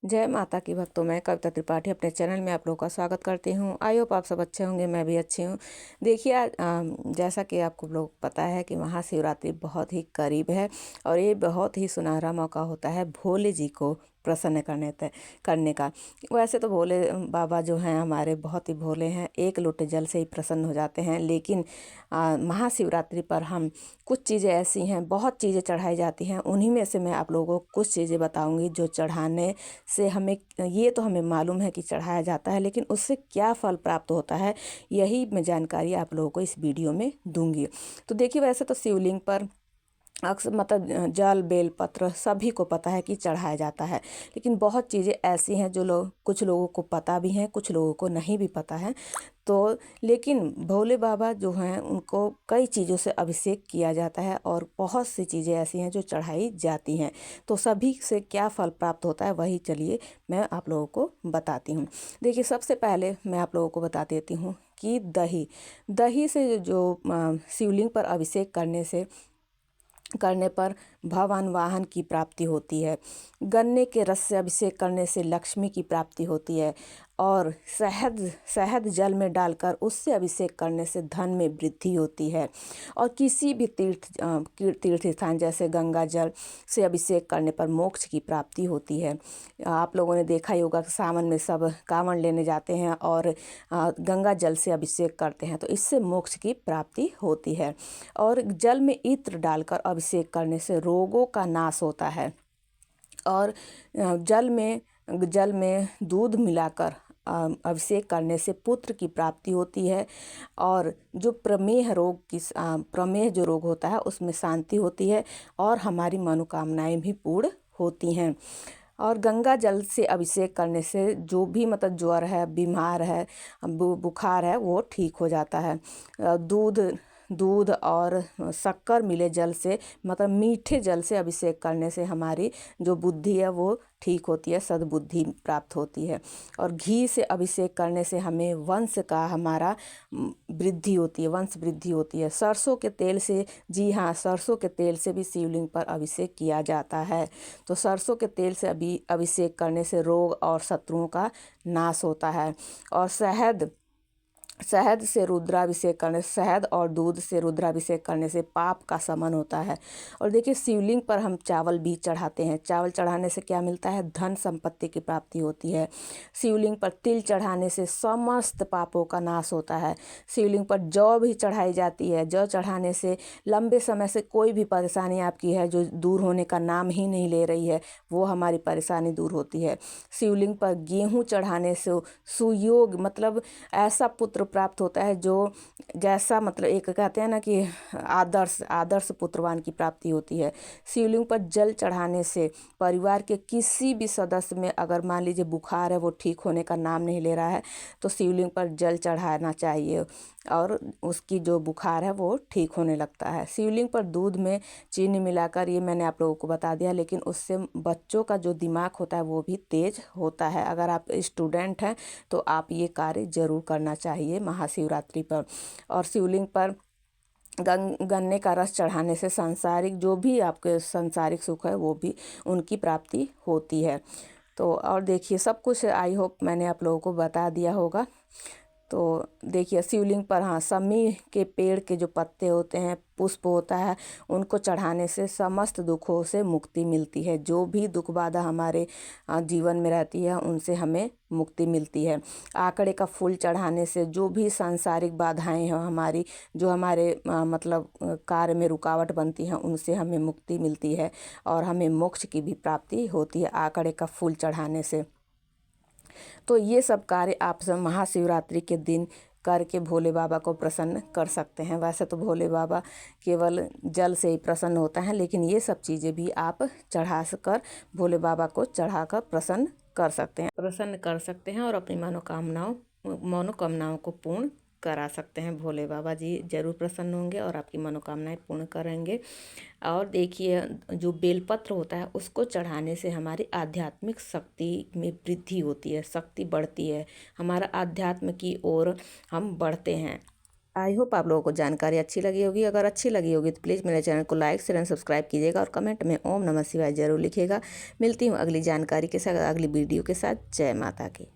जय माता की भक्तों, मैं कविता त्रिपाठी अपने चैनल में आप लोगों का स्वागत करती हूँ। आई होप आप सब अच्छे होंगे, मैं भी अच्छी हूँ। देखिए आज जैसा कि आपको लोग पता है कि महाशिवरात्रि बहुत ही करीब है और ये बहुत ही सुनहरा मौका होता है भोले जी को प्रसन्न करने का। वैसे तो भोले बाबा जो हैं हमारे बहुत ही भोले हैं, एक लोटे जल से ही प्रसन्न हो जाते हैं। लेकिन महाशिवरात्रि पर हम कुछ चीज़ें ऐसी हैं, बहुत चीज़ें चढ़ाई जाती हैं, उन्हीं में से मैं आप लोगों को कुछ चीज़ें बताऊंगी जो चढ़ाने से हमें, ये तो हमें मालूम है कि चढ़ाया जाता है, लेकिन उससे क्या फल प्राप्त होता है यही मैं जानकारी आप लोगों को इस वीडियो में दूंगी। तो देखिए, वैसे तो शिवलिंग पर अक्सर मतलब जल बेल पत्र सभी को पता है कि चढ़ाया जाता है, लेकिन बहुत चीज़ें ऐसी हैं जो कुछ लोगों को पता भी हैं, कुछ लोगों को नहीं भी पता है। तो लेकिन भोले बाबा जो हैं उनको कई चीज़ों से अभिषेक किया जाता है और बहुत सी चीज़ें ऐसी हैं जो चढ़ाई जाती हैं। तो सभी से क्या फल प्राप्त होता है वही चलिए मैं आप लोगों को बताती हूँ। देखिए, सबसे पहले मैं आप लोगों को बता देती हूँ कि दही दही से जो शिवलिंग पर अभिषेक करने पर भवन वाहन की प्राप्ति होती है। गन्ने के रस से अभिषेक करने से लक्ष्मी की प्राप्ति होती है और शहद जल में डालकर उससे अभिषेक करने से धन में वृद्धि होती है। और किसी भी तीर्थ स्थान जैसे गंगा जल से अभिषेक करने पर मोक्ष की प्राप्ति होती है। आप लोगों ने देखा ही होगा कि सावन में सब कांवड़ लेने जाते हैं और गंगा जल से अभिषेक करते हैं, तो इससे मोक्ष की प्राप्ति होती है। और जल में इत्र डालकर अभिषेक करने से रोगों का नाश होता है। और जल में दूध मिलाकर अभिषेक करने से पुत्र की प्राप्ति होती है। और जो प्रमेह जो रोग होता है उसमें शांति होती है और हमारी मनोकामनाएं भी पूर्ण होती हैं। और गंगा जल से अभिषेक करने से जो भी मतलब ज्वर है, बीमार है, बुखार है, वो ठीक हो जाता है। दूध और शक्कर मिले जल से मतलब मीठे जल से अभिषेक करने से हमारी जो बुद्धि है वो ठीक होती है, सद्बुद्धि प्राप्त होती है। और घी से अभिषेक करने से हमें हमारा वृद्धि होती है, वंश वृद्धि होती है। सरसों के तेल से, जी हाँ, सरसों के तेल से भी शिवलिंग पर अभिषेक किया जाता है। तो सरसों के तेल से अभिषेक करने से रोग और शत्रुओं का नाश होता है। और शहद और दूध से रुद्राभिषेक करने से पाप का शमन होता है। और देखिए, शिवलिंग पर हम चावल भी चढ़ाते हैं। चावल चढ़ाने से क्या मिलता है? धन संपत्ति की प्राप्ति होती है। शिवलिंग पर तिल चढ़ाने से समस्त पापों का नाश होता है। शिवलिंग पर जौ भी चढ़ाई जाती है। जौ चढ़ाने से लंबे समय से कोई भी परेशानी आपकी है जो दूर होने का नाम ही नहीं ले रही है, वो हमारी परेशानी दूर होती है। शिवलिंग पर गेहूँ चढ़ाने से सुयोग मतलब ऐसा पुत्र प्राप्त होता है जो जैसा मतलब एक कहते हैं ना कि आदर्श पुत्रवान की प्राप्ति होती है। शिवलिंग पर जल चढ़ाने से परिवार के किसी भी सदस्य में अगर मान लीजिए बुखार है, वो ठीक होने का नाम नहीं ले रहा है, तो शिवलिंग पर जल चढ़ाना चाहिए और उसकी जो बुखार है वो ठीक होने लगता है। शिवलिंग पर दूध में चीनी मिलाकर, ये मैंने आप लोगों को बता दिया, लेकिन उससे बच्चों का जो दिमाग होता है वो भी तेज होता है। अगर आप स्टूडेंट हैं तो आप ये कार्य जरूर करना चाहिए महाशिवरात्रि पर। और शिवलिंग पर गन्ने का रस चढ़ाने से जो भी आपके सांसारिक सुख है वो भी उनकी प्राप्ति होती है। तो और देखिए, सब कुछ आई होप मैंने आप लोगों को बता दिया होगा। तो देखिए, शिवलिंग पर हाँ, समी के पेड़ के जो पत्ते होते हैं, पुष्प होता है, उनको चढ़ाने से समस्त दुखों से मुक्ति मिलती है। जो भी दुख बाधा हमारे जीवन में रहती है उनसे हमें मुक्ति मिलती है। आंकड़े का फूल चढ़ाने से जो भी सांसारिक बाधाएं हैं हमारी, जो हमारे मतलब कार्य में रुकावट बनती हैं, उनसे हमें मुक्ति मिलती है और हमें मोक्ष की भी प्राप्ति होती है आंकड़े का फूल चढ़ाने से। तो ये सब कार्य आप सब महाशिवरात्रि के दिन करके भोले बाबा को प्रसन्न कर सकते हैं। वैसे तो भोले बाबा केवल जल से ही प्रसन्न होता है, लेकिन ये सब चीज़ें भी आप चढ़ा कर भोले बाबा को चढ़ाकर प्रसन्न कर सकते हैं और अपनी मनोकामनाओं को पूर्ण करा सकते हैं। भोले बाबा जी जरूर प्रसन्न होंगे और आपकी मनोकामनाएं पूर्ण करेंगे। और देखिए, जो बेलपत्र होता है उसको चढ़ाने से हमारी आध्यात्मिक शक्ति में वृद्धि होती है, शक्ति बढ़ती है, हमारा आध्यात्म की ओर हम बढ़ते हैं। आई होप आप लोगों को जानकारी अच्छी लगी होगी। अगर अच्छी लगी होगी तो प्लीज़ मेरे चैनल को लाइक शेयर एंड सब्सक्राइब कीजिएगा और कमेंट में ओम नमः शिवाय जरूर लिखिएगा। मिलती हूँ अगली जानकारी के साथ, अगली वीडियो के साथ। जय माता की।